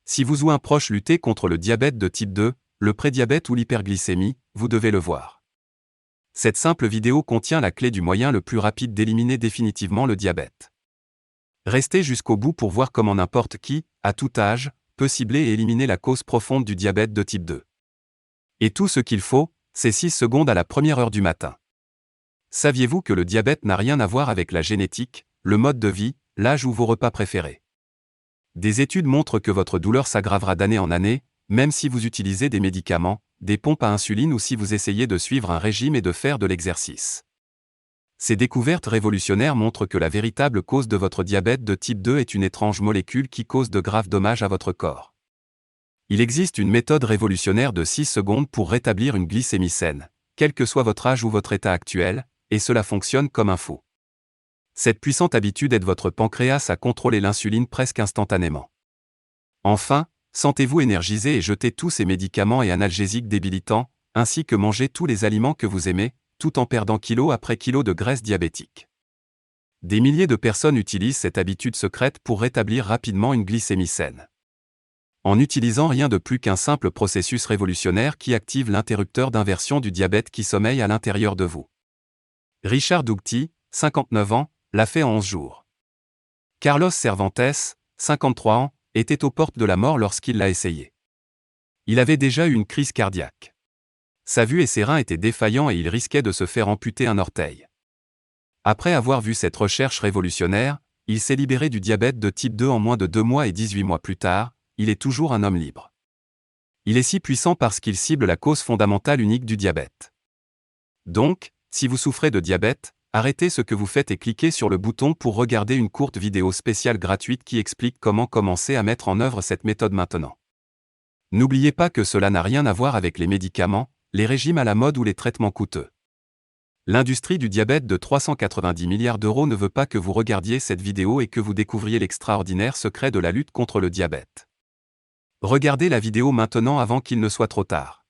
Si vous ou un proche luttez contre le diabète de type 2, le prédiabète ou l'hyperglycémie, vous devez le voir. Cette simple vidéo contient la clé du moyen le plus rapide d'éliminer définitivement le diabète. Restez jusqu'au bout pour voir comment n'importe qui, à tout âge, peut cibler et éliminer la cause profonde du diabète de type 2. Et tout ce qu'il faut, c'est 6 secondes à la première heure du matin. Saviez-vous que le diabète n'a rien à voir avec la génétique, le mode de vie, l'âge ou vos repas préférés? Des études montrent que votre douleur s'aggravera d'année en année, même si vous utilisez des médicaments, des pompes à insuline ou si vous essayez de suivre un régime et de faire de l'exercice. Ces découvertes révolutionnaires montrent que la véritable cause de votre diabète de type 2 est une étrange molécule qui cause de graves dommages à votre corps. Il existe une méthode révolutionnaire de 6 secondes pour rétablir une glycémie saine, quel que soit votre âge ou votre état actuel, et cela fonctionne comme un fou. Cette puissante habitude aide votre pancréas à contrôler l'insuline presque instantanément. Enfin, sentez-vous énergisé et jetez tous ces médicaments et analgésiques débilitants, ainsi que mangez tous les aliments que vous aimez, tout en perdant kilo après kilo de graisse diabétique. Des milliers de personnes utilisent cette habitude secrète pour rétablir rapidement une glycémie saine. En utilisant rien de plus qu'un simple processus révolutionnaire qui active l'interrupteur d'inversion du diabète qui sommeille à l'intérieur de vous. Richard Dugti, 59 ans, l'a fait en 11 jours. Carlos Cervantes, 53 ans, était aux portes de la mort lorsqu'il l'a essayé. Il avait déjà eu une crise cardiaque. Sa vue et ses reins étaient défaillants et il risquait de se faire amputer un orteil. Après avoir vu cette recherche révolutionnaire, il s'est libéré du diabète de type 2 en moins de 2 mois et 18 mois plus tard, il est toujours un homme libre. Il est si puissant parce qu'il cible la cause fondamentale unique du diabète. Donc, si vous souffrez de diabète, arrêtez ce que vous faites et cliquez sur le bouton pour regarder une courte vidéo spéciale gratuite qui explique comment commencer à mettre en œuvre cette méthode maintenant. N'oubliez pas que cela n'a rien à voir avec les médicaments, les régimes à la mode ou les traitements coûteux. L'industrie du diabète de 390 milliards d'euros ne veut pas que vous regardiez cette vidéo et que vous découvriez l'extraordinaire secret de la lutte contre le diabète. Regardez la vidéo maintenant avant qu'il ne soit trop tard.